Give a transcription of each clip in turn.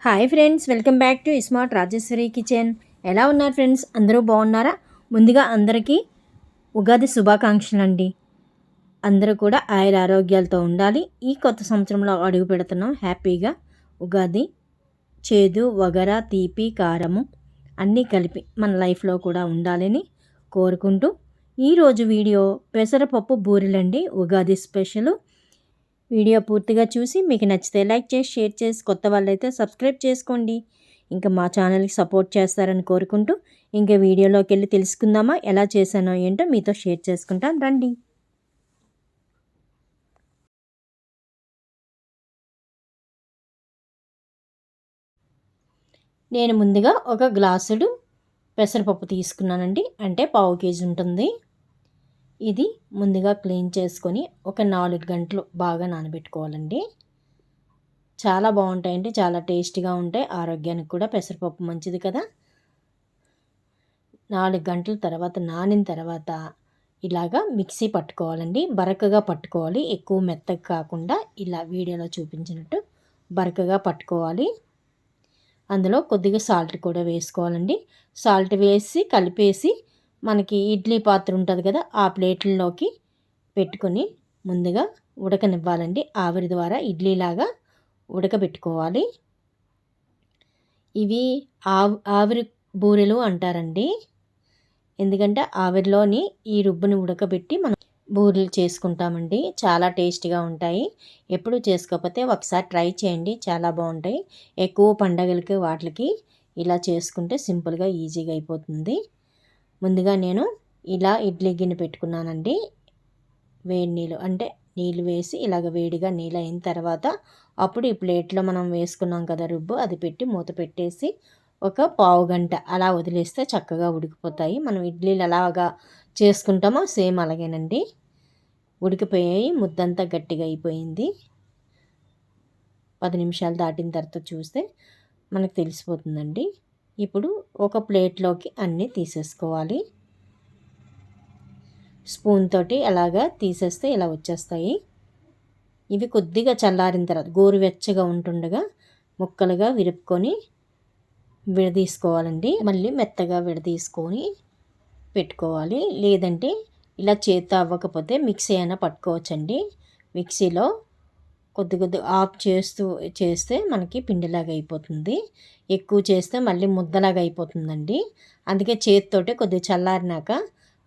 Hi friends, welcome back to smart Rajeshwari kitchen. ఎలా ఉన్నారు friends? అందరూ బాగున్నారా? ముందుగా అందరికీ ఉగాది శుభాకాంక్షలు అండి. అందరూ కూడా ఆయుర ఆరోగ్యాలతో ఉండాలి. ఈ కొత్త సంవత్సరంలో అడుగు పెడుతున్నాం హ్యాపీగా. ఉగాది చేదు, వగర, తీపి, కారము అన్నీ కలిపి మన లైఫ్లో కూడా ఉండాలని కోరుకుంటూ ఈరోజు వీడియో పెసరపప్పు బూరెలండి, ఉగాది స్పెషల్. వీడియో పూర్తిగా చూసి మీకు నచ్చితే లైక్ చేసి, షేర్ చేసి, కొత్త వాళ్ళైతే సబ్స్క్రైబ్ చేసుకోండి. ఇంకా మా ఛానల్కి సపోర్ట్ చేస్తారని కోరుకుంటూ ఇంకా వీడియోలోకి వెళ్ళి తెలుసుకుందామా ఎలా చేశానో ఏంటో మీతో షేర్ చేసుకుంటాను రండి. నేను ముందుగా ఒక గ్లాసుడు పెసరపప్పు తీసుకున్నానండి, అంటే పావు కేజీ ఉంటుంది. ఇది ముందుగా క్లీన్ చేసుకొని ఒక 4 గంటలు బాగా నానబెట్టుకోవాలండి. చాలా బాగుంటాయండి, చాలా టేస్టీగా ఉంటాయి. ఆరోగ్యానికి కూడా పెసరపప్పు మంచిది కదా. 4 గంటల తర్వాత నానిన తర్వాత ఇలాగా మిక్సీ పట్టుకోవాలండి. బరకగా పట్టుకోవాలి, ఎక్కువ మెత్తగా కాకుండా ఇలా వీడియోలో చూపించినట్టు బరకగా పట్టుకోవాలి. అందులో కొద్దిగా సాల్ట్ కూడా వేసుకోవాలండి. సాల్ట్ వేసి కలిపేసి మనకి ఇడ్లీ పాత్ర ఉంటుంది కదా, ఆ ప్లేట్లలోకి పెట్టుకొని ముందుగా ఉడకనివ్వాలండి. ఆవిరి ద్వారా ఇడ్లీలాగా ఉడకబెట్టుకోవాలి. ఇవి ఆవిరి బూరెలు అంటారండి. ఎందుకంటే ఆవిరిలోని ఈ రుబ్బుని ఉడకబెట్టి మనం బూరెలు చేసుకుంటామండి. చాలా టేస్టీగా ఉంటాయి. ఎప్పుడు చేసుకోకపోతే ఒకసారి ట్రై చేయండి, చాలా బాగుంటాయి. ఎక్కువ పండగలకి వాటికి ఇలా చేసుకుంటే సింపుల్గా ఈజీగా అయిపోతుంది. ముందుగా నేను ఇలా ఇడ్లీ గిన్నె పెట్టుకున్నానండి. వేడి నీళ్ళు అంటే నీళ్ళు వేసి ఇలాగ వేడిగా నీళ్ళు అయిన తర్వాత అప్పుడు ఈ ప్లేట్లో మనం వేసుకున్నాం కదా రుబ్బు, అది పెట్టి మూత పెట్టేసి ఒక పావు గంట అలా వదిలేస్తే చక్కగా ఉడికిపోతాయి. మనం ఇడ్లీలు అలాగా చేసుకుంటామో సేమ్ అలాగేనండి. ఉడికిపోయాయి, ముద్దంతా గట్టిగా అయిపోయింది. 10 నిమిషాలు దాటిన తర్వాత చూస్తే మనకు తెలిసిపోతుందండి. ఇప్పుడు ఒక ప్లేట్లోకి అన్నీ తీసేసుకోవాలి. స్పూన్ తోటి అలాగా తీసేస్తే ఇలా వచ్చేస్తాయి. ఇవి కొద్దిగా చల్లారిన తర్వాత గోరువెచ్చగా ఉంటుండగా ముక్కలుగా విరుపుకొని విడదీసుకోవాలండి. మళ్ళీ మెత్తగా విడదీసుకొని పెట్టుకోవాలి. లేదంటే ఇలా చేత్తో అవ్వకపోతే మిక్సీ అయినా పట్టుకోవచ్చండి. మిక్సీలో కొద్ది కొద్ది ఆఫ్ చేస్తే మనకి పిండిలాగా అయిపోతుంది. ఎక్కువ చేస్తే మళ్ళీ ముద్దలాగా అయిపోతుందండి. అందుకే చేతితోటే కొద్దిగా చల్లారినాక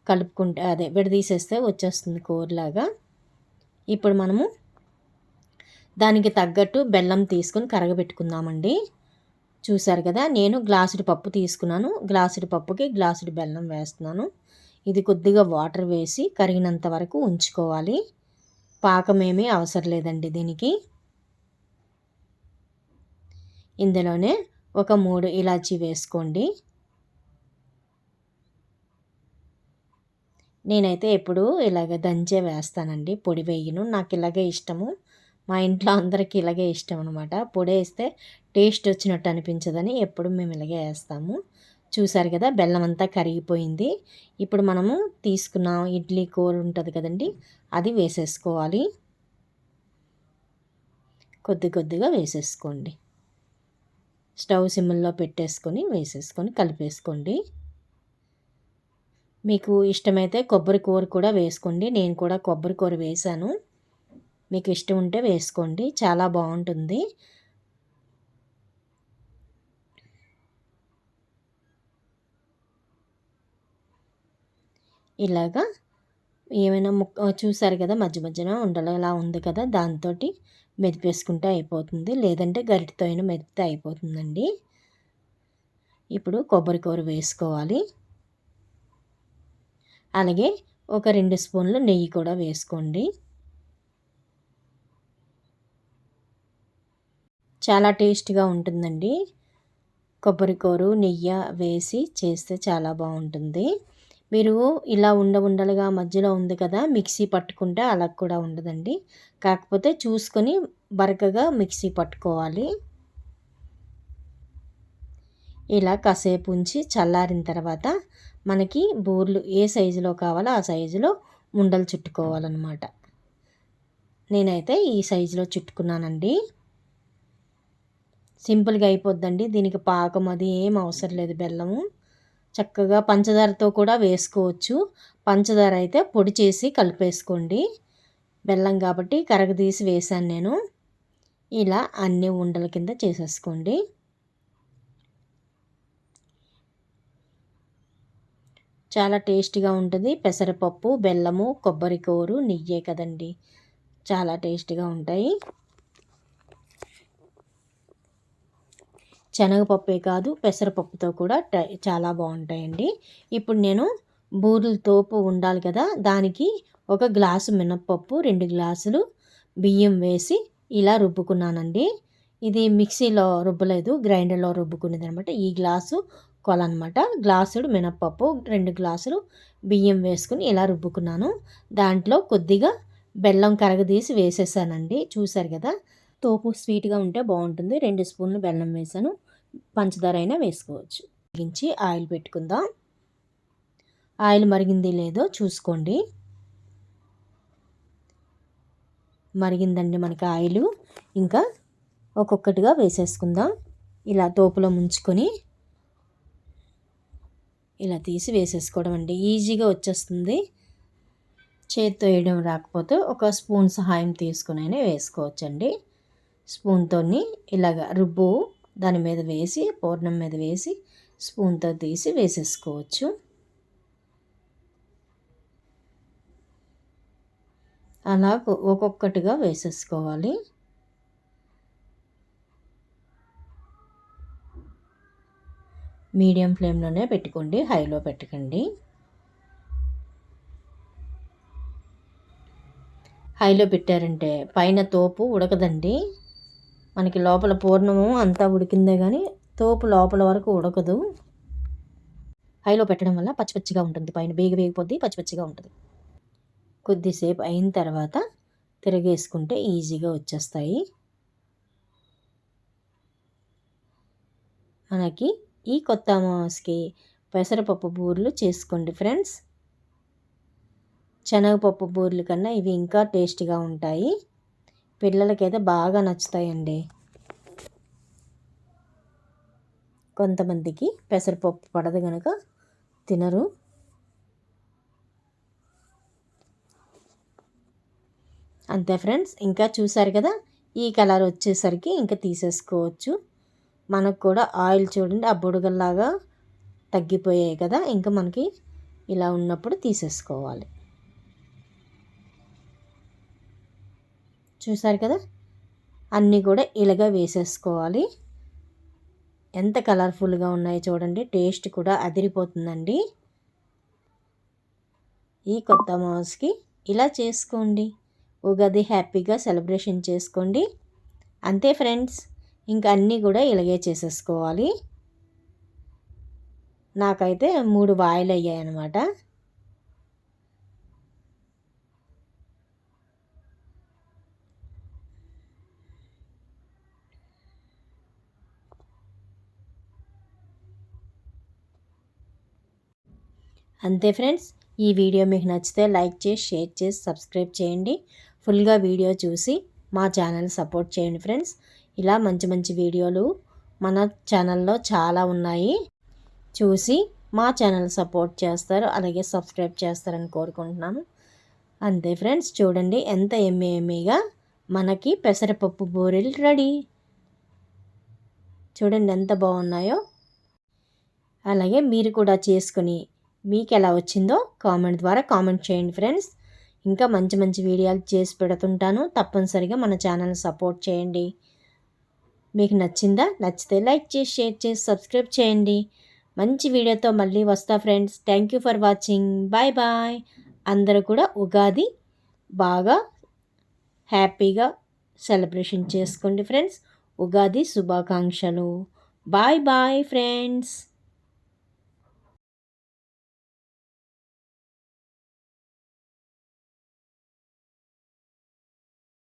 కలుపుకుంటే అదే విడదీసేస్తే వచ్చేస్తుంది కూరలాగా. ఇప్పుడు మనము దానికి తగ్గట్టు బెల్లం తీసుకొని కరగబెట్టుకుందామండి. చూసారు కదా, నేను గ్లాసుడి పప్పు తీసుకున్నాను. గ్లాసుడి పప్పుకి గ్లాసుడి బెల్లం వేస్తున్నాను. ఇది కొద్దిగా వాటర్ వేసి కరిగినంత వరకు ఉంచుకోవాలి. పాకం ఏమీ అవసరం లేదండి దీనికి. ఇందులోనే ఒక 3 ఇలాచీ వేసుకోండి. నేనైతే ఎప్పుడు ఇలాగ దంచే వేస్తానండి, పొడి వేయను. నాకు ఇలాగే ఇష్టము. మా ఇంట్లో అందరికీ ఇలాగే ఇష్టం అనమాట. పొడి వేస్తే టేస్ట్ వచ్చినట్టు అనిపించదని ఎప్పుడు మేము ఇలాగే వేస్తాము. చూసారు కదా, బెల్లం అంతా కరిగిపోయింది. ఇప్పుడు మనము తీసుకున్న ఇడ్లీ కూర ఉంటుంది కదండి, అది వేసేసుకోవాలి. కొద్ది కొద్దిగా వేసేసుకోండి. స్టవ్ సిమ్లో పెట్టేసుకొని వేసేసుకొని కలిపేసుకోండి. మీకు ఇష్టమైతే కొబ్బరి కూర కూడా వేసుకోండి. నేను కూడా కొబ్బరి కూర వేశాను. మీకు ఇష్టం ఉంటే వేసుకోండి, చాలా బాగుంటుంది. ఇలాగా ఏమైనా చూసారు కదా, మధ్య మధ్యన ఉండలా ఉంది కదా, దాంతో మెదిపేసుకుంటే అయిపోతుంది. లేదంటే గరిటెతో అయినా మెదిపితే అయిపోతుందండి. ఇప్పుడు కొబ్బరి కూర వేసుకోవాలి. అలాగే ఒక 2 స్పూన్లు నెయ్యి కూడా వేసుకోండి. చాలా టేస్ట్గా ఉంటుందండి. కొబ్బరి కూర నెయ్యి వేసి చేస్తే చాలా బాగుంటుంది. మీరు ఇలా ఉండలుగా మధ్యలో ఉంది కదా, మిక్సీ పట్టుకుంటే అలా కూడా ఉండదండి. కాకపోతే చూసుకొని బరకగా మిక్సీ పట్టుకోవాలి. ఇలా కాసేపు ఉంచి చల్లారిన తర్వాత మనకి బూర్లు ఏ సైజులో కావాలో ఆ సైజులో ఉండలు చుట్టుకోవాలన్నమాట. నేనైతే ఈ సైజులో చుట్టుకున్నానండి. సింపుల్గా అయిపోద్దండి. దీనికి పాకం అది ఏం అవసరం లేదు. బెల్లము చక్కగా పంచదారతో కూడా వేసుకోవచ్చు. పంచదార అయితే పొడి చేసి కలిపేసుకోండి. బెల్లం కాబట్టి కరగదీసి వేశాను నేను. ఇలా అన్ని ఉండల కింద చేసేసుకోండి. చాలా టేస్టీగా ఉంటుంది. పెసరపప్పు, బెల్లము, కొబ్బరి కూరు, నెయ్యే కదండి. చాలా టేస్టీగా ఉంటాయి. శనగపప్పే కాదు పెసరపప్పుతో కూడా చాలా బాగుంటాయండి. ఇప్పుడు నేను బూరెల తోపు ఉండాలి కదా, దానికి 1 గ్లాసు మినప్పప్పు, 2 గ్లాసులు బియ్యం వేసి ఇలా రుబ్బుకున్నానండి. ఇది మిక్సీలో రుబ్బలేదు, గ్రైండర్లో రుబ్బుకునేది అనమాట. ఈ గ్లాసు కొలనమాట. గ్లాసుడు మినప్పప్పు, 2 గ్లాసులు బియ్యం వేసుకుని ఇలా రుబ్బుకున్నాను. దాంట్లో కొద్దిగా బెల్లం కరగదీసి వేసేసానండి. చూసారు కదా, తోపు స్వీట్గా ఉంటే బాగుంటుంది. 2 స్పూన్లు బెల్లం వేసాను. పంచదార అయినా వేసుకోవచ్చు. మరిగించి ఆయిల్ పెట్టుకుందాం. ఆయిల్ మరిగింది లేదో చూసుకోండి. మరిగిందండి మనకి ఆయిల్. ఇంకా ఒక్కొక్కటిగా వేసేసుకుందాం. ఇలా తోపులో ముంచుకొని ఇలా తీసి వేసేసుకోవడం అండి. ఈజీగా వచ్చేస్తుంది. చేత్తో వేయడం రాకపోతే ఒక స్పూన్ సహాయం తీసుకునైనా వేసుకోవచ్చండి. స్పూన్తో ఇలాగ రుబ్బు దాని మీద వేసి, పూర్ణం మీద వేసి స్పూన్తో తీసి వేసేసుకోవచ్చు. అలా ఒక్కొక్కటిగా వేసేసుకోవాలి. మీడియం ఫ్లేమ్లోనే పెట్టుకోండి, హైలో పెట్టకండి. హైలో పెట్టారంటే పైన తోపు ఉడకదండి. మనకి లోపల పూర్ణము అంతా ఉడికిందే కానీ తోపు లోపల వరకు ఉడకదు. హైలో పెట్టడం వల్ల పచ్చిపచ్చిగా ఉంటుంది. పైన వేగిపోద్ది, పచ్చిపచ్చిగా ఉంటుంది. కొద్దిసేపు అయిన తర్వాత తిరగేసుకుంటే ఈజీగా వచ్చేస్తాయి మనకి. ఈ కొత్త అమావాస్యకి పెసరపప్పు బూరెలు చేసుకోండి ఫ్రెండ్స్. శనగపప్పు బూరెల కన్నా ఇవి ఇంకా టేస్టీగా ఉంటాయి. పిల్లలకైతే బాగా నచ్చుతాయండి. కొంతమందికి పెసరపప్పు పడదు కనుక తినరు. అంతే ఫ్రెండ్స్. ఇంకా చూసారు కదా, ఈ కలర్ వచ్చేసరికి ఇంకా తీసేసుకోవచ్చు. మనకు కూడా ఆయిల్ చూడండి ఆ బుడగల్లాగా తగ్గిపోయాయి కదా, ఇంకా మనకి ఇలా ఉన్నప్పుడు తీసేసుకోవాలి. చూసారు కదా, అన్నీ కూడా ఇలాగా వేసేసుకోవాలి. ఎంత కలర్ఫుల్గా ఉన్నాయో చూడండి. టేస్ట్ కూడా అదిరిపోతుందండి. ఈ కొత్త అమావాస్యకి ఇలా చేసుకోండి. ఉగాది హ్యాపీగా సెలబ్రేషన్ చేసుకోండి. అంతే ఫ్రెండ్స్. ఇంకా అన్నీ కూడా ఇలాగే చేసేసుకోవాలి. నాకైతే 3 వాయిలు అయ్యాయి అన్నమాట. అంతే ఫ్రెండ్స్. ఈ వీడియో మీకు నచ్చితే లైక్ చేసి, షేర్ చేసి, సబ్స్క్రైబ్ చేయండి. ఫుల్గా వీడియో చూసి మా ఛానల్ సపోర్ట్ చేయండి ఫ్రెండ్స్. ఇలా మంచి మంచి వీడియోలు మన ఛానల్లో చాలా ఉన్నాయి. చూసి మా ఛానల్ సపోర్ట్ చేస్తారు, అలాగే సబ్స్క్రైబ్ చేస్తారని కోరుకుంటున్నాను. అంతే ఫ్రెండ్స్. చూడండి ఎంత ఎమ్మీగా మనకి పెసరపప్పు బూరెలు రెడీ. చూడండి ఎంత బాగున్నాయో. అలాగే మీరు కూడా చేసుకొని మీకు ఎలా వచ్చిందో కామెంట్ ద్వారా కామెంట్ చేయండి ఫ్రెండ్స్. ఇంకా మంచి మంచి వీడియోలు చేసి పెడుతుంటాను. తప్పనిసరిగా మన ఛానల్ని సపోర్ట్ చేయండి. మీకు నచ్చిందా? నచ్చితే లైక్ చేసి, షేర్ చేసి, సబ్స్క్రైబ్ చేయండి. మంచి వీడియోతో మళ్ళీ వస్తా friends. Thank you for watching. Bye bye. అందరూ కూడా ఉగాది బాగా హ్యాపీగా సెలబ్రేషన్ చేసుకోండి ఫ్రెండ్స్. ఉగాది శుభాకాంక్షలు. Bye bye friends.